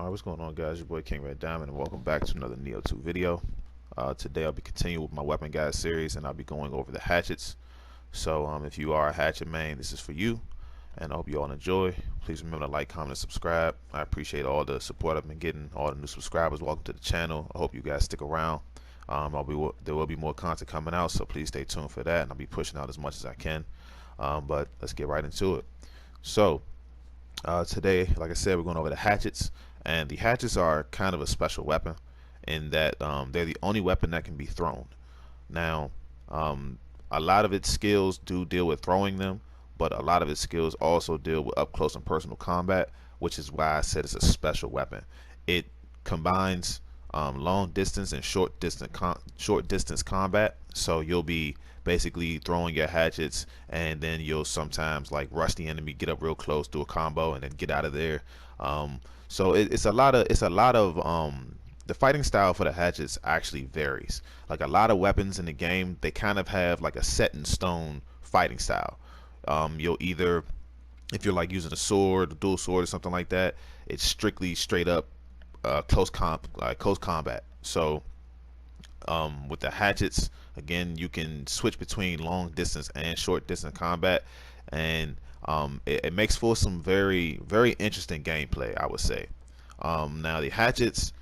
Alright, what's going on, guys? Your boy King Red Diamond, and welcome back to another Nioh 2 video. Today I'll be continuing with my weapon guide series, and I'll be going over the hatchets. So if you are a hatchet main, this is for you, and I hope you all enjoy. Please remember to like, comment, and subscribe. I appreciate all the support I've been getting, all the new subscribers. Welcome to the channel. I hope you guys stick around. There will be more content coming out, so please stay tuned for that, and I'll be pushing out as much as I can. But let's get right into it. So today, like I said, we're going over the hatchets. And the hatchets are kind of a special weapon in that they're the only weapon that can be thrown. Now, a lot of its skills do deal with throwing them, but a lot of its skills also deal with up close and personal combat, which is why I said it's a special weapon. It combines long distance and short distance combat. So you'll be basically throwing your hatchets, and then you'll sometimes like rush the enemy, get up real close, do a combo, and then get out of there. So it's a lot of the fighting style for the hatchets actually varies. Like a lot of weapons in the game, they kind of have like a set in stone fighting style. You'll either, if you're like using a sword, a dual sword or something like that, it's strictly straight up close combat. So with the hatchets, again, you can switch between long distance and short distance combat, and it makes for some very interesting gameplay, I would say. Now the hatchets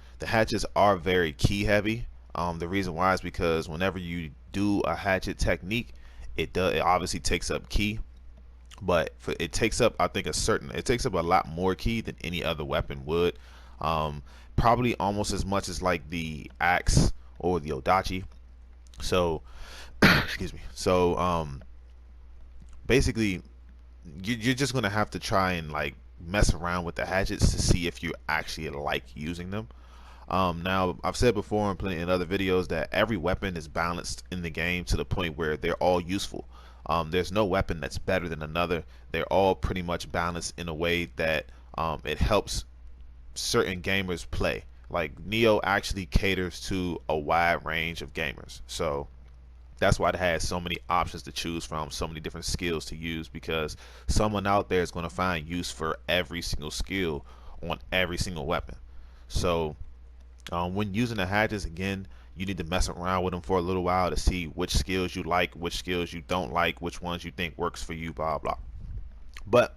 are very key heavy. The reason why is because whenever you do a hatchet technique, it obviously takes up key, but it takes up, I think, it takes up a lot more key than any other weapon would. Probably almost as much as like the axe or the odachi. So excuse me. So basically you're just gonna have to try and like mess around with the hatchets to see if you actually like using them. Now I've said before in plenty in other videos that every weapon is balanced in the game to the point where they're all useful. There's no weapon that's better than another. They're all pretty much balanced in a way that it helps certain gamers play. Like Nioh actually caters to a wide range of gamers, so that's why it has so many options to choose from, so many different skills to use, because someone out there is going to find use for every single skill on every single weapon. So when using the hatchets, again, you need to mess around with them for a little while to see which skills you like, which skills you don't like, which ones you think works for you, blah blah. But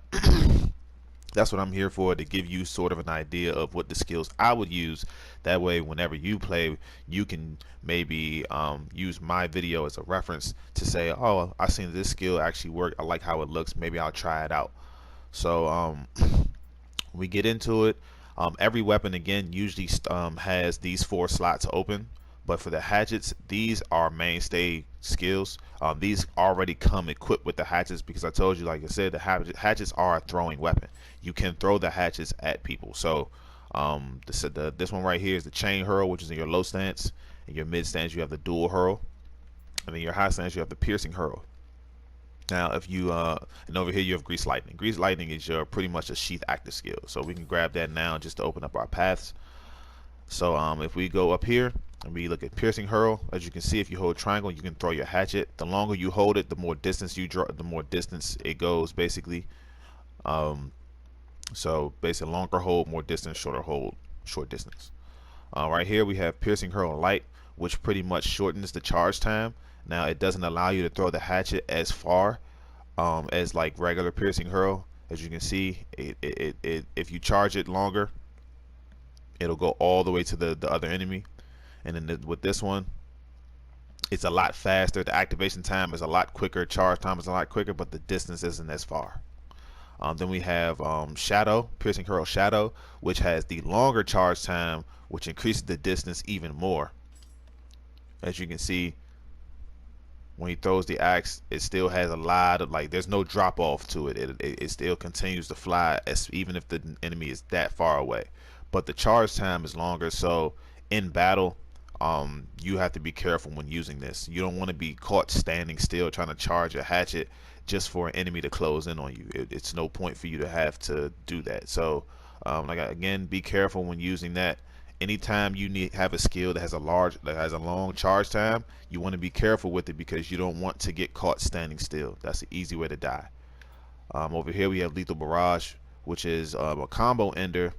that's what I'm here for, to give you sort of an idea of what the skills I would use. That way, whenever you play, you can maybe use my video as a reference to say, oh, I seen this skill actually work. I like how it looks. Maybe I'll try it out. So we get into it. Every weapon, again, usually has these 4 slots open. But for the hatchets, these are mainstay skills. These already come equipped with the hatchets, because I told you, like I said, the hatchets are a throwing weapon. You can throw the hatchets at people. So this one right here is the chain hurl, which is in your low stance. In your mid stance, you have the dual hurl, and in your high stance, you have the piercing hurl. Now, if you and over here you have grease lightning. Grease lightning is your pretty much a sheath active skill. So we can grab that now just to open up our paths. So if we go up here and we look at piercing hurl, as you can see, if you hold triangle, you can throw your hatchet. The longer you hold it, the more distance you draw, the more distance it goes, basically. So basically, longer hold, more distance; shorter hold, short distance. Right here we have piercing hurl light, which pretty much shortens the charge time. Now it doesn't allow you to throw the hatchet as far as like regular piercing hurl. As you can see, if you charge it longer, it'll go all the way to the other enemy. And then with this one, it's a lot faster. The activation time is a lot quicker, charge time is a lot quicker, but the distance isn't as far. Then we have shadow, piercing hurl shadow, which has the longer charge time, which increases the distance even more. As you can see, when he throws the axe, it still has a lot of, like, there's no drop off to it. It still continues to fly even if the enemy is that far away, but the charge time is longer. So in battle, you have to be careful when using this. You don't want to be caught standing still trying to charge a hatchet just for an enemy to close in on you. It's no point for you to have to do that. So like, again, be careful when using that. Anytime you have a skill that has a long charge time, you want to be careful with it, because you don't want to get caught standing still. That's an easy way to die. Over here we have lethal barrage, which is a combo ender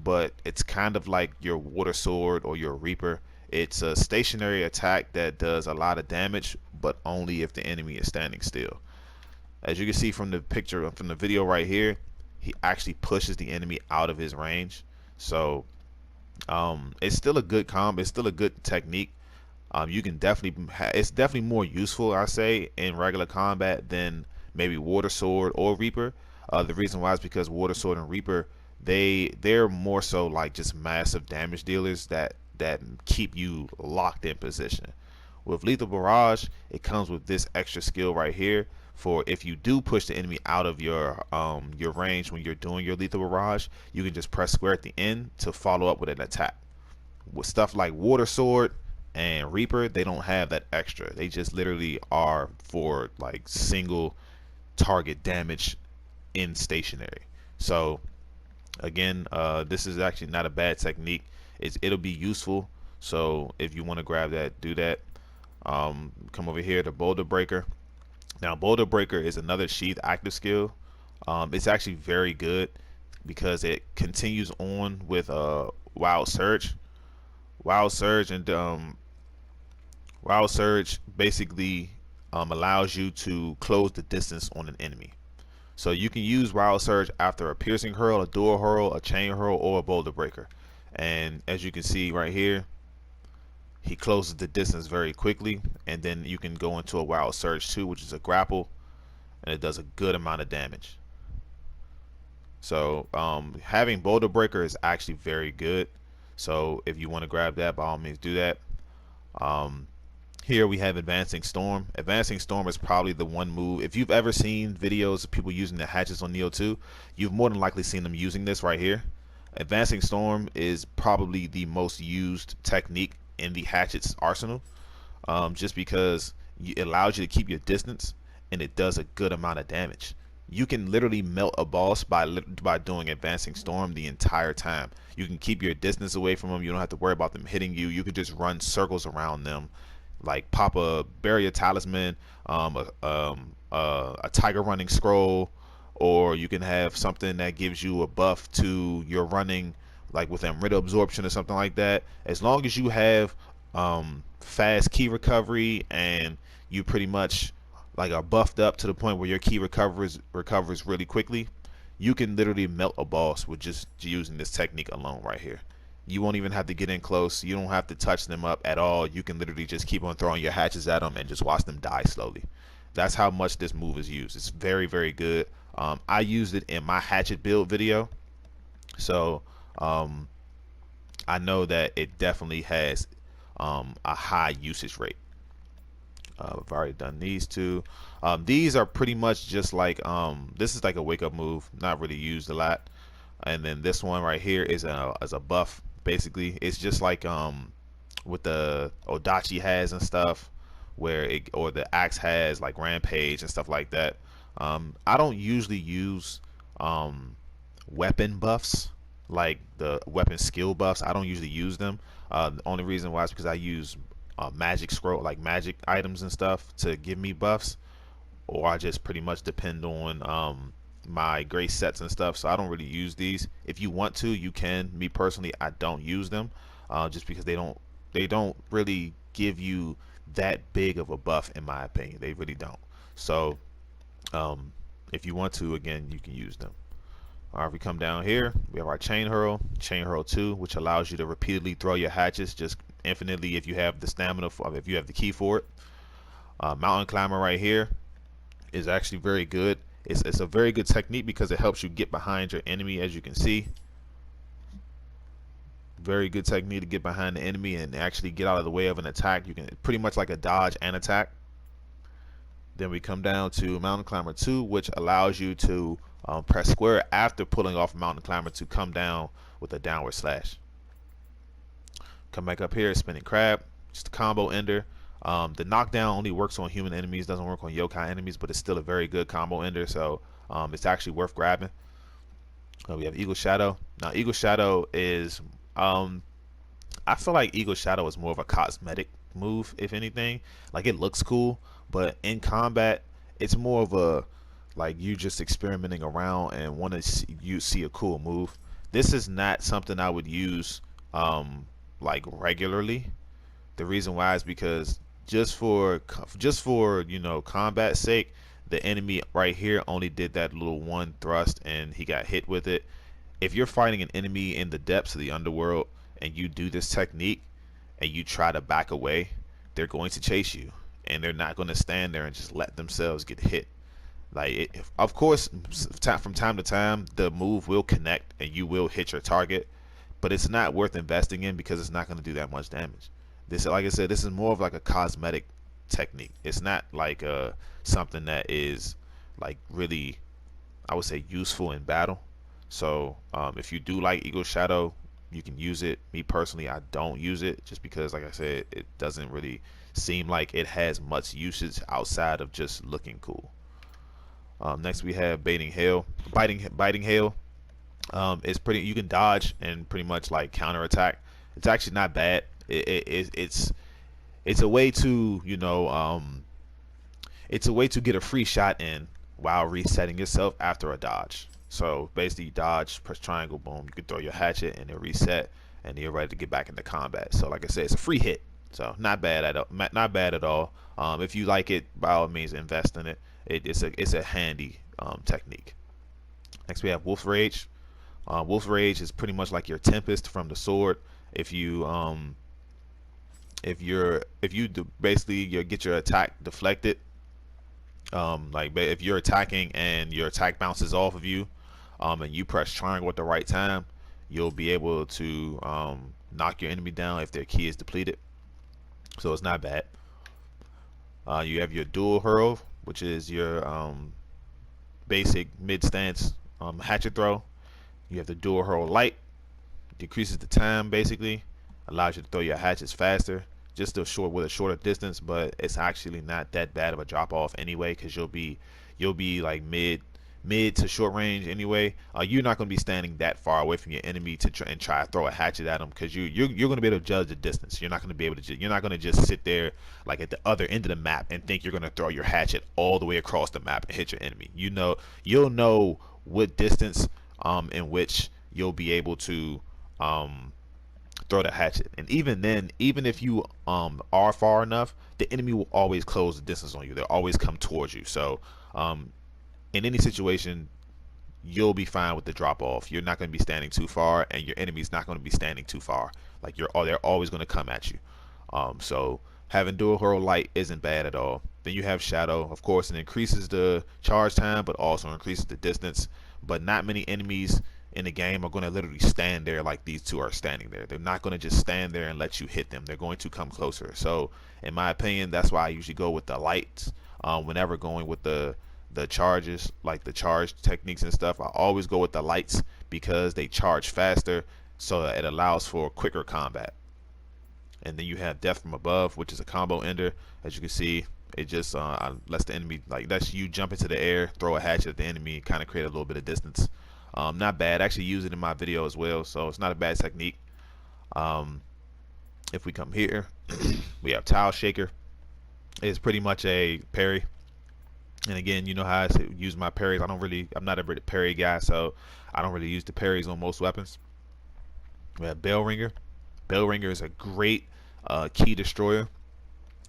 but it's kind of like your water sword or your reaper. It's a stationary attack that does a lot of damage, but only if the enemy is standing still. As you can see from the picture, from the video right here, he actually pushes the enemy out of his range. So it's still a good combo. It's still a good technique. You can definitely, it's definitely more useful, I say, in regular combat than maybe Water Sword or Reaper. The reason why is because Water Sword and Reaper, they're more so like just massive damage dealers that keep you locked in position. With Lethal Barrage, it comes with this extra skill right here for if you do push the enemy out of your range when you're doing your Lethal Barrage, you can just press square at the end to follow up with an attack. With stuff like Water Sword and Reaper, they don't have that extra. They just literally are for like single target damage in stationary. So again, this is actually not a bad technique. It'll be useful. So if you want to grab that, do that. Come over here to Boulder Breaker. Now Boulder Breaker is another sheath active skill. It's actually very good because it continues on with Wild Surge. Wild Surge and Wild Surge basically allows you to close the distance on an enemy. So you can use Wild Surge after a piercing hurl, a dual hurl, a chain hurl, or a Boulder Breaker. And as you can see right here, he closes the distance very quickly, and then you can go into a Wild Surge too, which is a grapple, and it does a good amount of damage. So having Boulder Breaker is actually very good. So if you want to grab that, by all means do that. Here we have Advancing Storm. Advancing Storm is probably the one move. If you've ever seen videos of people using the hatchets on Nioh 2, you've more than likely seen them using this right here. Advancing Storm is probably the most used technique in the hatchets arsenal, just because it allows you to keep your distance and it does a good amount of damage. You can literally melt a boss by doing Advancing Storm the entire time. You can keep your distance away from them. You don't have to worry about them hitting you. You can just run circles around them, like pop a barrier talisman, a tiger running scroll, or you can have something that gives you a buff to your running, like with Amrita absorption or something like that. As long as you have fast key recovery and you pretty much like are buffed up to the point where your key recovers really quickly, you can literally melt a boss with just using this technique alone right here. You won't even have to get in close. You don't have to touch them up at all. You can literally just keep on throwing your hatchets at them and just watch them die slowly. That's how much this move is used. It's very, very good. I used it in my hatchet build video, so I know that it definitely has a high usage rate. I've already done these two. These are pretty much just like this is like a wake up move, not really used a lot. And then this one right here is a buff. Basically, it's just like what the Odachi has and stuff, where it, or the axe has like rampage and stuff like that. I don't usually use weapon buffs, like the weapon skill buffs. I don't usually use them. The only reason why is because I use magic scroll, like magic items and stuff, to give me buffs, or I just pretty much depend on my grace sets and stuff. So I don't really use these. If you want to, you can. Me personally, I don't use them, just because they don't really give you that big of a buff, in my opinion. They really don't. So if you want to, again, you can use them. All right, if we come down here, we have our Chain Hurl 2, which allows you to repeatedly throw your hatchets just infinitely if you have the stamina, if you have the key for it. Mountain Climber right here is actually very good. It's a very good technique because it helps you get behind your enemy, as you can see. Very good technique to get behind the enemy and actually get out of the way of an attack. You can pretty much like a dodge and attack. Then we come down to Mountain Climber 2, which allows you to press square after pulling off Mountain Climber to come down with a downward slash. Come back up here, Spinning Crab, just a combo ender. The knockdown only works on human enemies, doesn't work on yokai enemies, but it's still a very good combo ender, so it's actually worth grabbing. We have Eagle Shadow. Now Eagle Shadow is I feel like Eagle Shadow is more of a cosmetic move, if anything. Like, it looks cool, but in combat it's more of a, like, you just experimenting around and want to see a cool move. This is not something I would use like regularly. The reason why is because just for you know combat sake, the enemy right here only did that little one thrust and he got hit with it. If you're fighting an enemy in the depths of the underworld and you do this technique and you try to back away, they're going to chase you, and they're not going to stand there and just let themselves get hit. Like of course, from time to time, the move will connect and you will hit your target, but it's not worth investing in because it's not going to do that much damage. This, like I said, this is more of like a cosmetic technique. It's not like something that is like really, I would say, useful in battle. So if you do like Eagle Shadow, you can use it. Me personally, I don't use it just because, like I said, it doesn't really seem like it has much usage outside of just looking cool. Next we have baiting hail, biting hail. It's pretty. You can dodge and pretty much like counterattack. It's actually not bad. It's a way to it's a way to get a free shot in while resetting yourself after a dodge. So basically, you dodge, press triangle, boom, you can throw your hatchet and it reset, and you're ready to get back into combat. So like I said, it's a free hit. So not bad at all. Not bad at all. If you like it, by all means, invest in it. It's a handy technique. Next we have Wolf Rage. Wolf Rage is pretty much like your Tempest from the sword. If you basically you get your attack deflected, like if you're attacking and your attack bounces off of you, and you press triangle at the right time, you'll be able to knock your enemy down if their key is depleted. So it's not bad. You have your dual hurl, which is your basic mid stance hatchet throw. You have the dual hurl light, decreases the time basically, allows you to throw your hatchets faster, just with a shorter distance, but it's actually not that bad of a drop off anyway, because you'll be like mid to short range anyway. You're not going to be standing that far away from your enemy to try to throw a hatchet at them, because you're going to be able to judge the distance. You're not going to be able to you're not going to just sit there like at the other end of the map and think you're going to throw your hatchet all the way across the map and hit your enemy. You'll know what distance in which you'll be able to throw the hatchet, and even then, even if you are far enough, the enemy will always close the distance on you. They'll always come towards you. So in any situation, you'll be fine with the drop off. You're not going to be standing too far, and your enemy's not going to be standing too far. Like they're always going to come at you. So having dual hurl light isn't bad at all. Then you have shadow. Of course, it increases the charge time, but also increases the distance. But not many enemies in the game are going to literally stand there like these two are standing there. They're not going to just stand there and let you hit them. They're going to come closer. So in my opinion, that's why I usually go with the lights whenever going with the charges, like the charge techniques and stuff. I always go with the lights because they charge faster, so it allows for quicker combat. And then you have death from above, which is a combo ender. As you can see, it just lets the enemy, like that's you jump into the air, throw a hatchet at the enemy, kind of create a little bit of distance. Not bad. I actually use it in my video as well, so it's not a bad technique. If we come here, we have Tile Shaker. It's pretty much a parry. And again, you know how I use my parries. I'm not a parry guy, so I don't really use the parries on most weapons. We have Bell Ringer. Bell Ringer is a great key destroyer,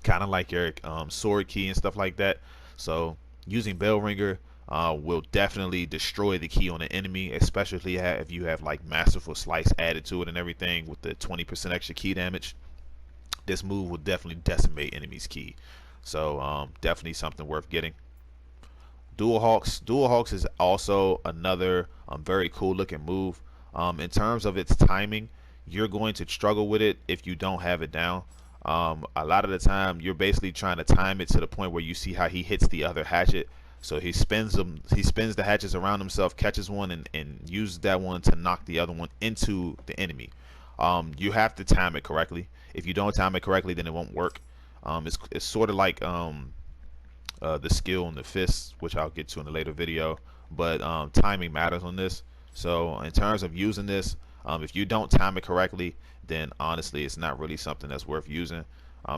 kind of like your sword key and stuff like that. So using Bell Ringer will definitely destroy the key on an enemy, especially if you have like Masterful Slice added to it and everything with the 20% extra key damage. This move will definitely decimate enemy's key. So definitely something worth getting. Dual Hawks is also another very cool looking move. In terms of its timing, you're going to struggle with it if you don't have it down. A lot of the time, you're basically trying to time it to the point where you see how he hits the other hatchet. So he spins the hatchets around himself, catches one, and uses that one to knock the other one into the enemy. You have to time it correctly. If you don't time it correctly, then it won't work. It's sort of like the skill in the fists, which I'll get to in a later video, but timing matters on this. So in terms of using this, if you don't time it correctly, then honestly it's not really something that's worth using.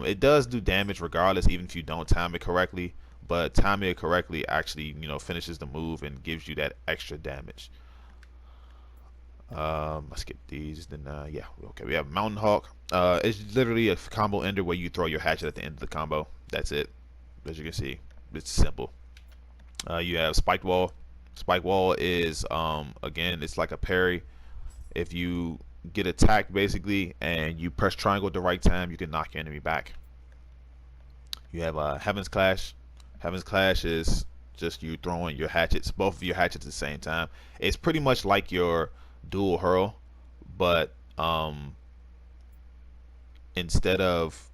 It does do damage regardless, even if you don't time it correctly, but timing it correctly actually finishes the move and gives you that extra damage. I skipped these. Then yeah, okay. We have Mountain Hawk. It's literally a combo ender where you throw your hatchet at the end of the combo. That's it. As you can see, it's simple. You have Spiked Wall. Spike Wall is again, it's like a parry. If you get attacked basically and you press triangle at the right time, you can knock your enemy back. You have Heaven's Clash. Heaven's Clash is just you throwing your hatchets, both of your hatchets at the same time. It's pretty much like your dual hurl, but instead of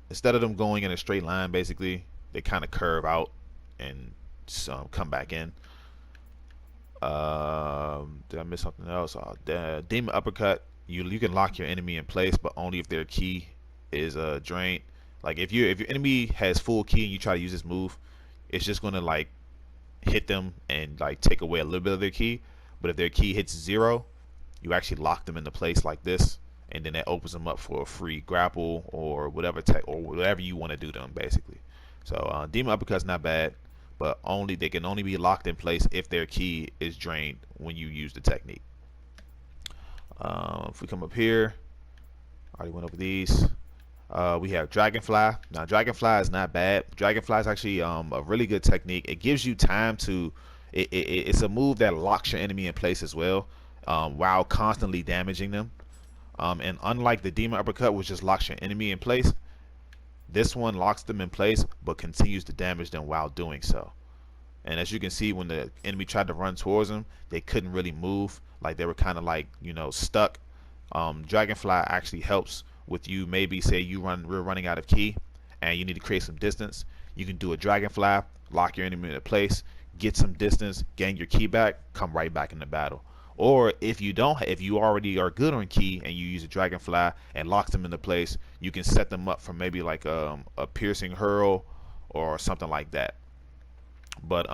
them going in a straight line, basically they kind of curve out and come back in. Did I miss something else? Demon Uppercut. You can lock your enemy in place, but only if their key is drained. Like if your enemy has full key and you try to use this move, it's just gonna like hit them and like take away a little bit of their key. But if their key hits 0, you actually lock them into place like this, and then that opens them up for a free grapple or whatever whatever you want to do to them basically. So Demon Uppercut's not bad, but they can only be locked in place if their key is drained when you use the technique. If we come up here, I already went over these. We have Dragonfly. Now Dragonfly is not bad. Dragonfly is actually a really good technique. It gives you time to it's a move that locks your enemy in place as well, while constantly damaging them. And unlike the Demon Uppercut, which just locks your enemy in place, this one locks them in place but continues to damage them while doing so. And as you can see, when the enemy tried to run towards them, they couldn't really move. Like they were kind of like, you know, stuck. Dragonfly actually helps with you. Maybe say we're running out of key and you need to create some distance. You can do a Dragonfly, lock your enemy in place, get some distance, gain your key back, come right back into battle. Or if you already are good on key and you use a Dragonfly and locks them into place, you can set them up for maybe like a piercing hurl or something like that. But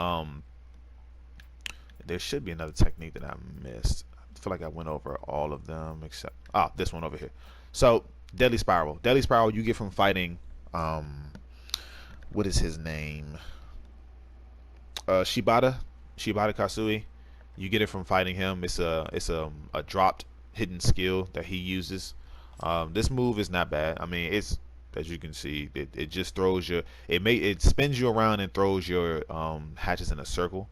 there should be another technique that I missed. I feel like I went over all of them except this one over here. So Deadly Spiral. Deadly Spiral you get from fighting what is his name? Shibata Kasui. You get it from fighting him. It's a dropped hidden skill that he uses. This move is not bad. I mean, it's, as you can see, it just throws it spins you around and throws your hatchets in a circle.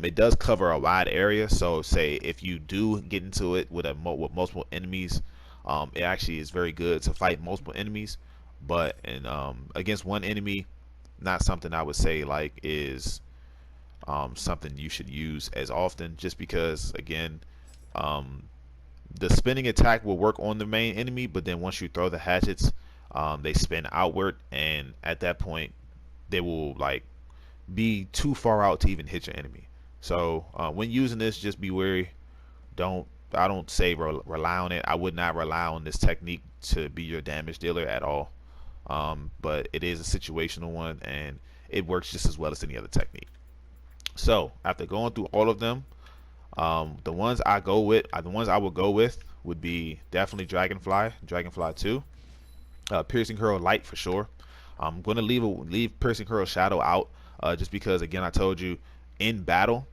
It does cover a wide area, so say if you do get into it with multiple enemies, it actually is very good to fight multiple enemies. But against one enemy, not something I would say like is something you should use as often, just because again, the spinning attack will work on the main enemy, but then once you throw the hatchets, they spin outward, and at that point they will like be too far out to even hit your enemy. So when using this, just be wary. I don't say rely on it. I would not rely on this technique to be your damage dealer at all. But it is a situational one, and it works just as well as any other technique. So after going through all of them, the ones I would go with would be definitely Dragonfly 2, Piercing Hurl Light for sure. I'm going to leave Piercing Hurl Shadow out, just because again I told you, in battle,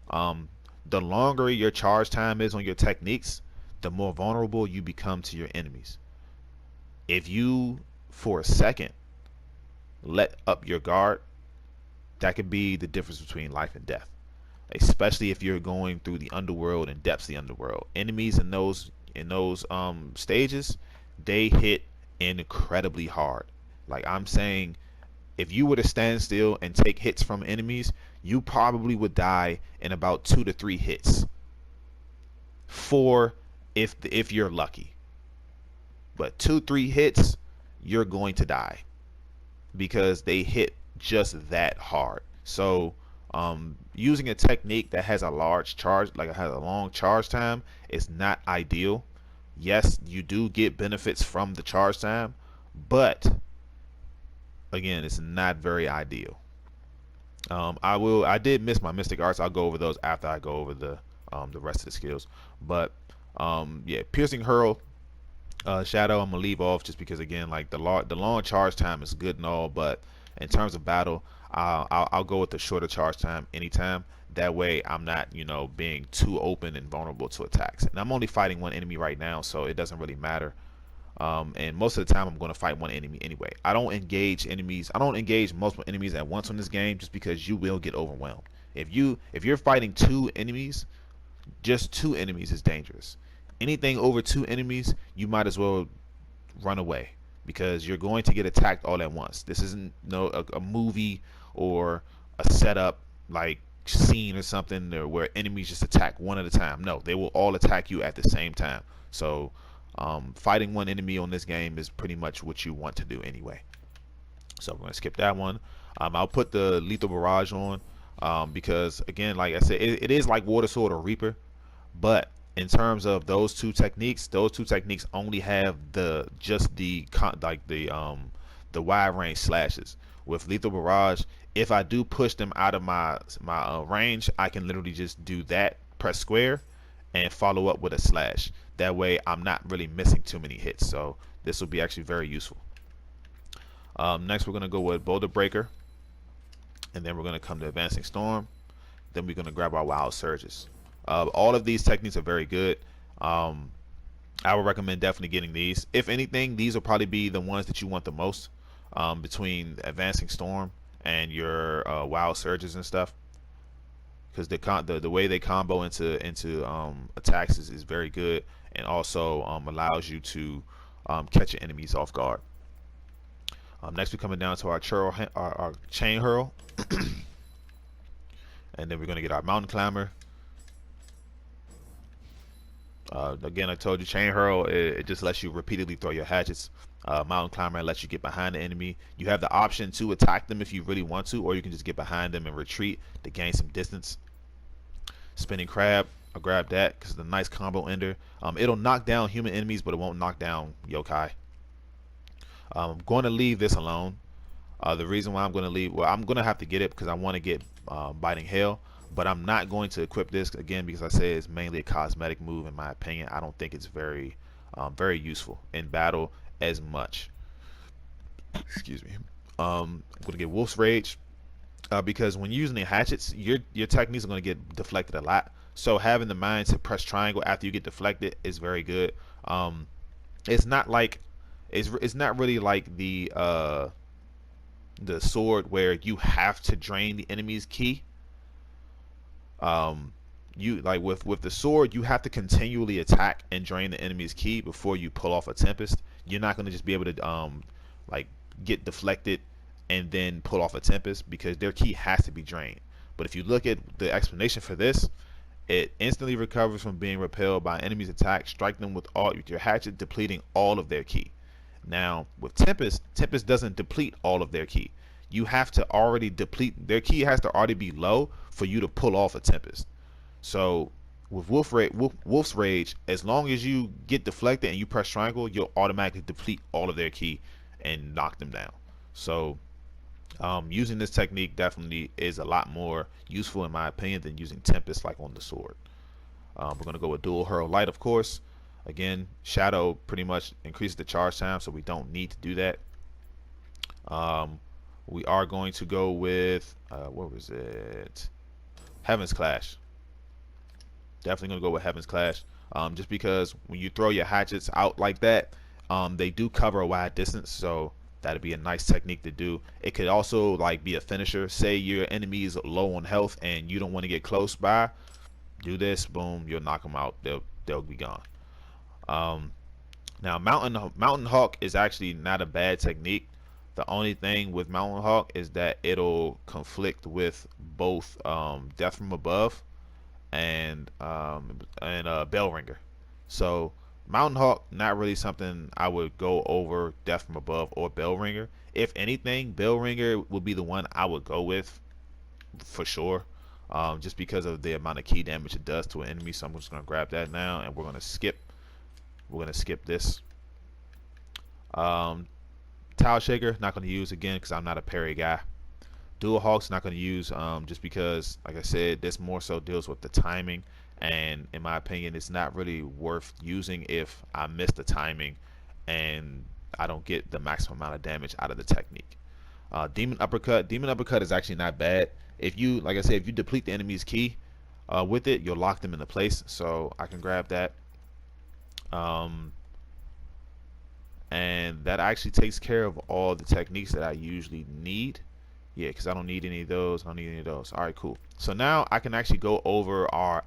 the longer your charge time is on your techniques, the more vulnerable you become to your enemies. If you for a second let up your guard, that could be the difference between life and death, especially if you're going through the underworld and depths of the underworld. Enemies in those stages, they hit incredibly hard. Like I'm saying, if you were to stand still and take hits from enemies, you probably would die in about 2 to 3 hits. 4 if you're lucky. But 2-3 hits, you're going to die because they hit just that hard. So using a technique that has a large charge, like it has a long charge time, is not ideal. Yes, you do get benefits from the charge time, but again, it's not very ideal. I did miss my Mystic Arts. I'll go over those after I go over the rest of the skills. But yeah, Piercing Hurl Shadow I'm gonna leave off, just because again, like the long charge time is good and all, but in terms of battle, I'll go with the shorter charge time anytime. That way I'm not, you know, being too open and vulnerable to attacks. And I'm only fighting one enemy right now, so it doesn't really matter. And most of the time I'm going to fight one enemy anyway. I don't engage multiple enemies at once on this game, just because you will get overwhelmed. If you're fighting two enemies, just two enemies is dangerous. Anything over two enemies, you might as well run away, because you're going to get attacked all at once. This isn't a movie or a setup like scene or something where enemies just attack one at a time. No, they will all attack you at the same time. So fighting one enemy on this game is pretty much what you want to do anyway. So we're going to skip that one. I'll put the Lethal Barrage on because, again, like I said, it is like Water Sword or Reaper, but in terms of those two techniques only have the wide range slashes. With Lethal Barrage, if I do push them out of my range, I can literally just do that, press square, and follow up with a slash. That way I'm not really missing too many hits, so this will be actually very useful. Next we're going to go with Boulder Breaker, and then we're going to come to Advancing Storm. Then we're going to grab our Wild Surges. All of these techniques are very good. I would recommend definitely getting these. If anything, these will probably be the ones that you want the most, between Advancing Storm and your Wild Surges and stuff, because the way they combo into attacks is very good, and also allows you to catch your enemies off guard. Next we're coming down to our Chain Hurl, and then we're going to get our Mountain Climber. Again, I told you, Chain Hurl, it just lets you repeatedly throw your hatchets. Mountain Climber lets you get behind the enemy. You have the option to attack them if you really want to, or you can just get behind them and retreat to gain some distance. Spinning Crab, I'll grab that because it's a nice combo ender. It'll knock down human enemies, but it won't knock down yokai. I'm going to leave this alone. The reason why I'm going to leave, well, I'm going to have to get it because I want to get Biting Hail, but I'm not going to equip this, again, because I say it's mainly a cosmetic move in my opinion. I don't think it's very useful in battle as much. Excuse me. I'm going to get Wolf's Rage because when using the hatchets, your techniques are going to get deflected a lot. So having the mind to press triangle after you get deflected is very good. It's not really like the sword where you have to drain the enemy's ki. You like with the sword, you have to continually attack and drain the enemy's ki before you pull off a Tempest. You're not going to just be able to like get deflected and then pull off a Tempest, because their ki has to be drained. But if you look at the explanation for this, it instantly recovers from being repelled by enemy's attack. Strike them with your hatchet, depleting all of their ki. Now with Tempest doesn't deplete all of their ki. You have to already deplete their ki, has to already be low for you to pull off a Tempest. So with Wolf's Rage, as long as you get deflected and you press triangle, you'll automatically deplete all of their ki and knock them down. So using this technique definitely is a lot more useful in my opinion than using Tempest like on the sword. We're going to go with Dual Hurl Light, of course. Again, Shadow pretty much increases the charge time, so we don't need to do that. We are going to go with what was it? Heaven's Clash. Definitely going to go with Heaven's Clash, just because when you throw your hatchets out like that, they do cover a wide distance, so that'd be a nice technique to do. It could also like be a finisher. Say your enemy is low on health and you don't want to get close by, do this, boom, you'll knock them out. They'll be gone. Now Mountain Hawk is actually not a bad technique. The only thing with Mountain Hawk is that it'll conflict with both Death from Above and Bell Ringer. So Mountain Hawk, not really something I would go over Death from Above or Bell Ringer. If anything, Bell Ringer would be the one I would go with for sure, just because of the amount of ki damage it does to an enemy. So I'm just going to grab that now, and we're going to skip this. Tile Shaker, not going to use again because I'm not a parry guy. Dual Hawk's not going to use just because, like I said, this more so deals with the timing, and in my opinion it's not really worth using if I miss the timing and I don't get the maximum amount of damage out of the technique. Demon Uppercut is actually not bad. if you, like I said, if you deplete the enemy's ki with it, you'll lock them into place. So I can grab that. And that actually takes care of all the techniques that I usually need. Yeah, because I don't need any of those. I don't need any of those. All right, cool. So now I can actually go over our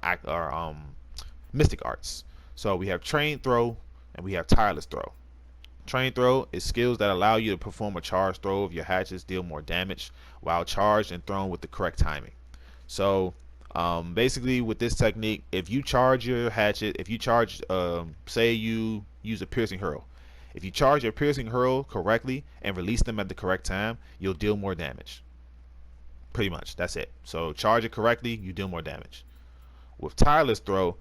mystic arts. So we have train throw and we have tireless throw. Train throw is skills that allow you to perform a charge throw of your hatchets, deal more damage while charged and thrown with the correct timing. So basically with this technique, if you charge your hatchet, if you charge, say you use a piercing hurl, if you charge your piercing hurl correctly and release them at the correct time, you'll deal more damage. Pretty much, that's it. So charge it correctly, you deal more damage. With tireless throw,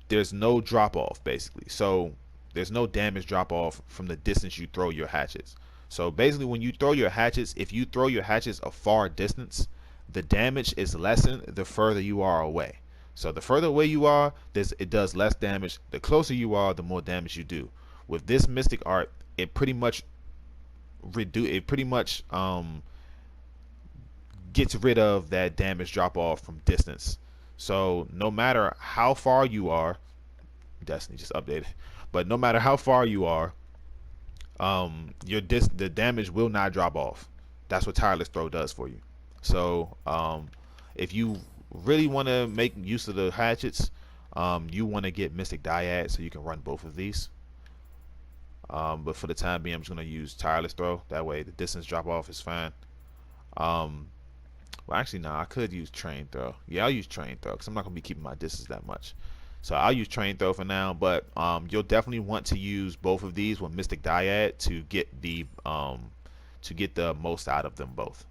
there's no drop off basically. So there's no damage drop off from the distance you throw your hatchets. So basically when you throw your hatchets, if you throw your hatchets a far distance, the damage is lessened the further you are away. So the further away you are, it does less damage. The closer you are, the more damage you do. With this mystic art, it pretty much gets rid of that damage drop off from distance. So no matter how far you are, Destiny just updated, but no matter how far you are, the damage will not drop off. That's what tireless throw does for you. So if you really want to make use of the hatchets, you want to get mystic dyad so you can run both of these. But for the time being, I'm just going to use tireless throw. That way the distance drop off is fine. Well, actually, no, I could use train throw. Yeah, I'll use train throw because I'm not going to be keeping my distance that much. So I'll use train throw for now, but you'll definitely want to use both of these with mystic dyad to get the most out of them both.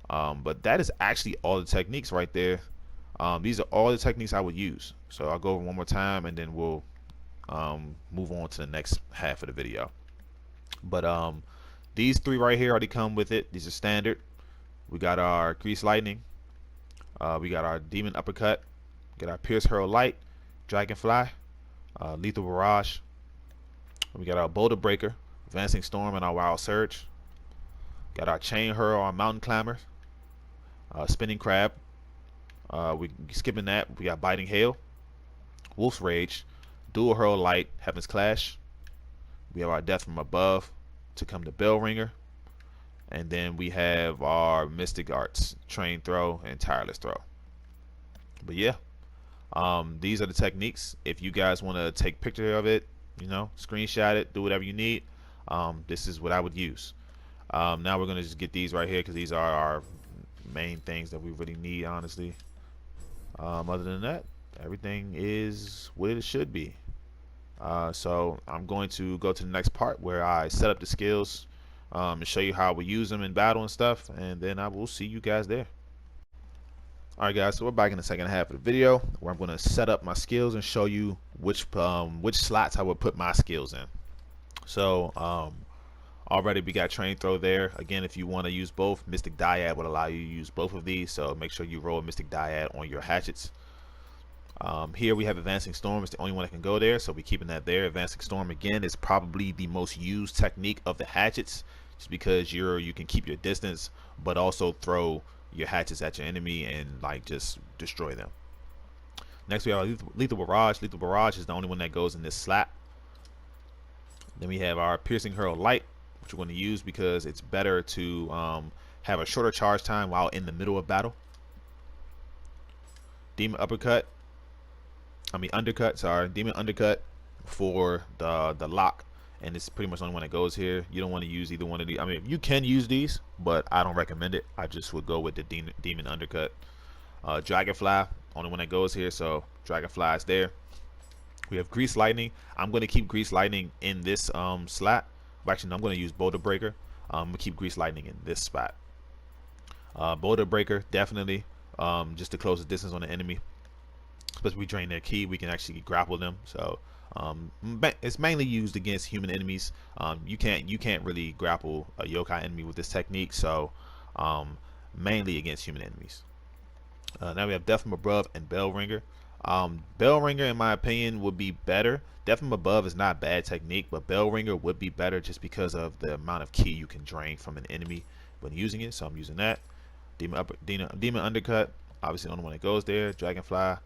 But that is actually all the techniques right there. These are all the techniques I would use. So I'll go over one more time and then we'll move on to the next half of the video. But these three right here already come with it. These are standard. We got our grease lightning, we got our demon uppercut, we got our pierce hurl light, dragonfly, lethal barrage, we got our boulder breaker, advancing storm, and our wild surge. Got our chain hurl, our mountain climber, spinning crab, we skipping that, we got biting hail, wolf's rage, dual hurl light, heaven's clash. We have our death from above to come to bell ringer, and then we have our mystic arts, train throw and tireless throw. But yeah, these are the techniques. If you guys want to take a picture of it, you know, screenshot it, do whatever you need, this is what I would use. Now we're gonna just get these right here because these are our main things that we really need, honestly. Other than that, everything is what it should be. So I'm going to go to the next part where I set up the skills and show you how we use them in battle and stuff, and then I will see you guys there. Alright guys, so we're back in the second half of the video where I'm going to set up my skills and show you which slots I would put my skills in. So already we got train throw there. Again, if you want to use both, mystic dyad would allow you to use both of these, so make sure you roll mystic dyad on your hatchets. Here we have advancing storm. It's the only one that can go there, so we're keeping that there. Advancing storm again is probably the most used technique of the hatchets, just because you can keep your distance but also throw your hatchets at your enemy and like just destroy them. Next we have our lethal barrage. Lethal barrage is the only one that goes in this slap. Then we have our piercing hurl light, which we're going to use because it's better to have a shorter charge time while in the middle of battle. Demon undercut, demon undercut for the lock, and it's pretty much the only one that goes here. You don't want to use either one of these. I mean, you can use these, but I don't recommend it. I just would go with the demon undercut. Dragonfly, only one that goes here, so Dragonfly is there. We have grease lightning. I'm going to keep grease lightning in this slot. Actually, no, I'm going to use Boulder Breaker. I'm going to keep grease lightning in this spot. Boulder Breaker, definitely, just to close the distance on the enemy. Especially if we drain their ki, we can actually grapple them. So it's mainly used against human enemies. You can't really grapple a yokai enemy with this technique, so mainly against human enemies. Now we have Death from Above and Bell Ringer. Bell Ringer, in my opinion, would be better. Death from Above is not bad technique, but Bell Ringer would be better just because of the amount of ki you can drain from an enemy when using it. So I'm using that. Demon Undercut, obviously the only one that goes there. Dragonfly.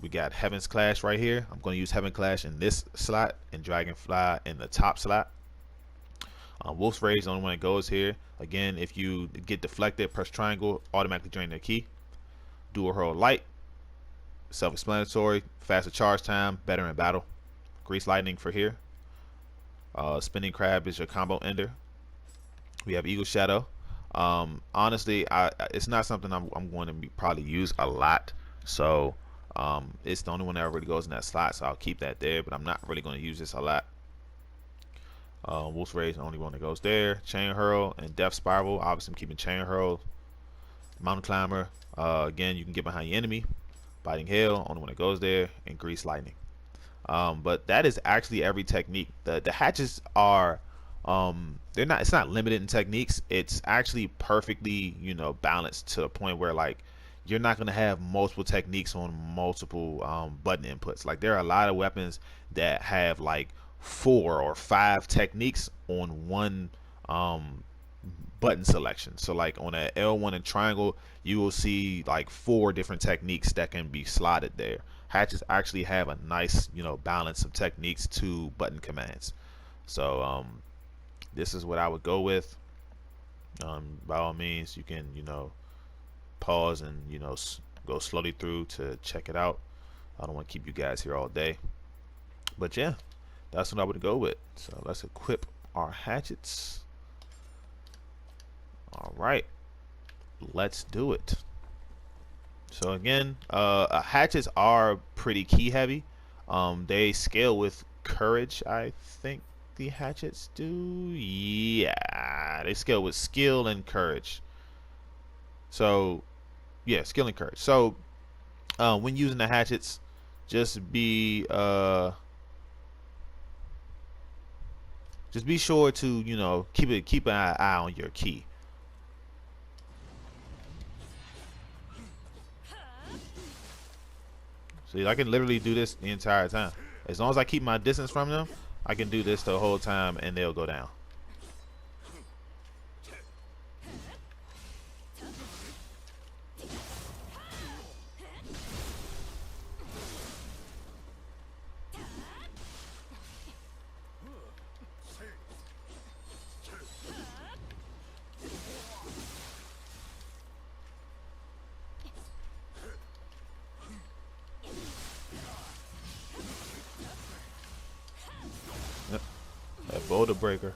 We got Heaven's Clash right here. I'm going to use Heaven Clash in this slot and Dragonfly in the top slot. Wolf's Rage, the only one that goes here. Again, if you get deflected, press triangle, automatically drain their key. Dual Hurl Light, self-explanatory, faster charge time, better in battle. Grease Lightning for here. Spinning Crab is your combo ender. We have Eagle Shadow. Honestly, it's not something I'm going to probably use a lot. So it's the only one that really goes in that slot, so I'll keep that there, but I'm not really going to use this a lot. Wolf's Rage, the only one that goes there. Chain Hurl and Death Spiral. Obviously, I'm keeping Chain Hurl. Mountain Climber. Again, you can get behind your enemy. Biting Hail, only one that goes there. And Grease Lightning. But that is actually every technique. The hatches are it's not limited in techniques. It's actually perfectly, you know, balanced to a point where like you're not going to have multiple techniques on multiple button inputs. Like there are a lot of weapons that have like 4 or 5 techniques on one button selection. So like on a L1 and triangle, you will see like 4 different techniques that can be slotted there. Hatches actually have a nice, you know, balance of techniques to button commands. So this is what I would go with. By all means, you can, you know, pause and, you know, go slowly through to check it out. I don't want to keep you guys here all day, but yeah, that's what I would go with. So let's equip our hatchets. All right, let's do it. So again, hatchets are pretty key heavy. They scale with courage, I think the hatchets do. Yeah, they scale with skill and courage. So yeah, skill and courage. So when using the hatchets, just be sure to, you know, keep an eye on your key. See, I can literally do this the entire time. As long as I keep my distance from them, I can do this the whole time and they'll go down. Yep. That Boulder Breaker.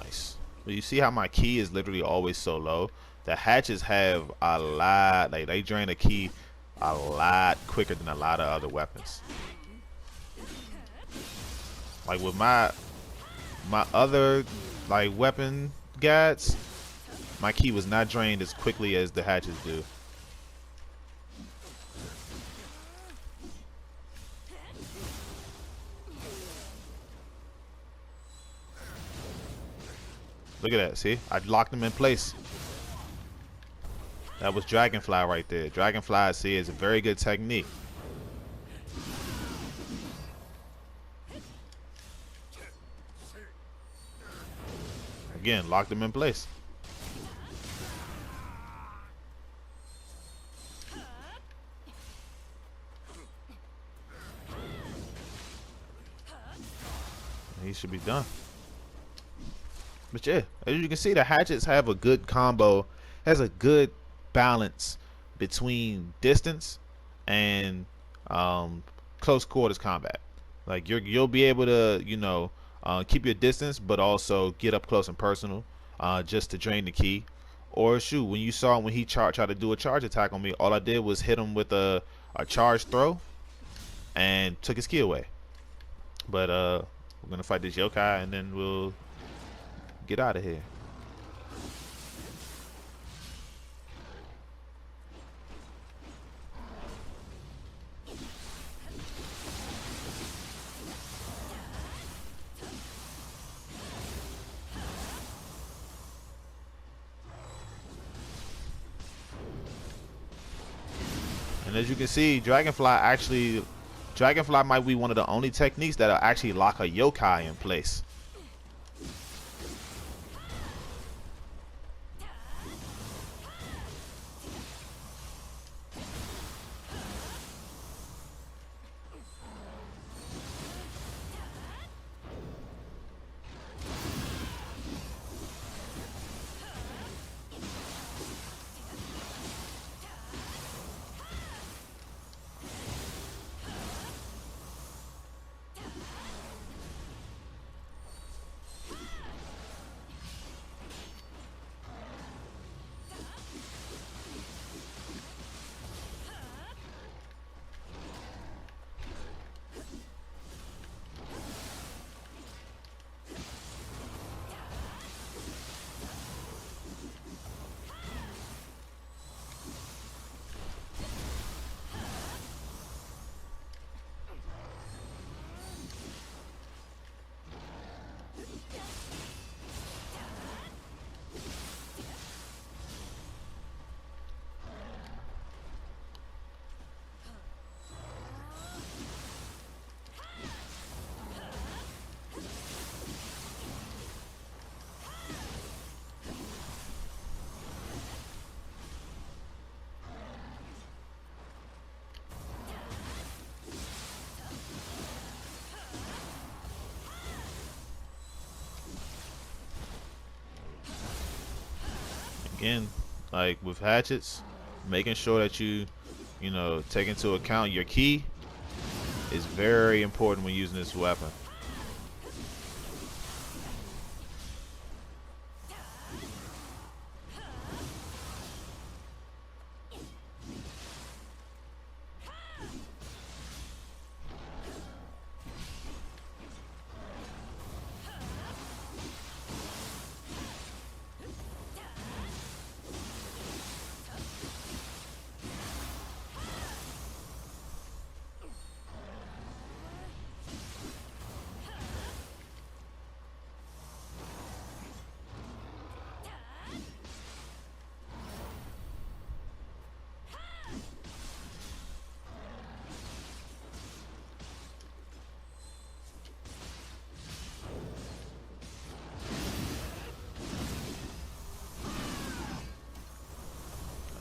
Nice. But you see how my key is literally always so low? The hatches have a lot, like they drain the key a lot quicker than a lot of other weapons. Like with my other like weapon guides, my key was not drained as quickly as the hatches do. Look at that, see? I locked him in place. That was Dragonfly right there. Dragonfly, see, is a very good technique. Again, locked him in place. He should be done. But yeah, as you can see, the hatchets have a good combo, has a good balance between distance and close quarters combat. Like you'll be able to, you know, keep your distance, but also get up close and personal, just to drain the ki. Or shoot, when you saw when he tried to do a charge attack on me, all I did was hit him with a charge throw and took his ki away. But we're gonna fight this yokai and then we'll get out of here. And as you can see, Dragonfly might be one of the only techniques that'll actually lock a yokai in place. Again, like with hatchets, making sure that you know, take into account your ki is very important when using this weapon.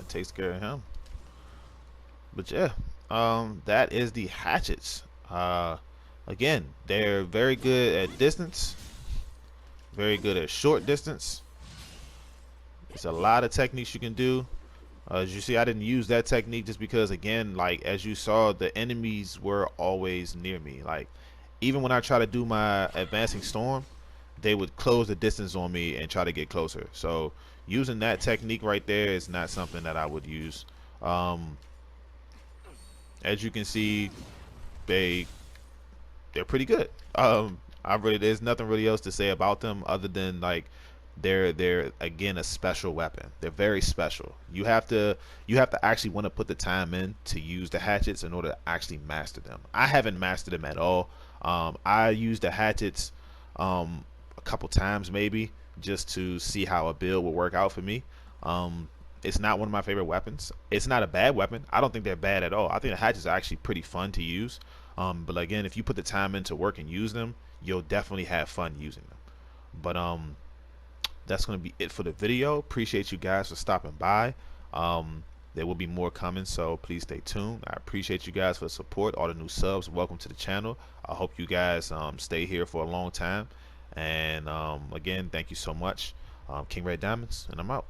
Takes care of him. But yeah, that is the hatchets. Again, they're very good at distance, very good at short distance. There's a lot of techniques you can do. As you see, I didn't use that technique just because, again, like as you saw, the enemies were always near me. Like even when I try to do my advancing storm, they would close the distance on me and try to get closer. So using that technique right there is not something that I would use. As you can see, they're pretty good. There's nothing really else to say about them other than like they're again a special weapon. They're very special. You have to actually want to put the time in to use the hatchets in order to actually master them. I haven't mastered them at all. I used the hatchets a couple times maybe just to see how a build will work out for me. It's not one of my favorite weapons. It's not a bad weapon. I don't think they're bad at all. I think the hatchets are actually pretty fun to use. But again, if you put the time into work and use them, you'll definitely have fun using them. But that's going to be it for the video. Appreciate you guys for stopping by. There will be more coming, so please stay tuned. I appreciate you guys for the support. All the new subs, welcome to the channel. I hope you guys stay here for a long time. And again, thank you so much. King Red Diamonds, and I'm out.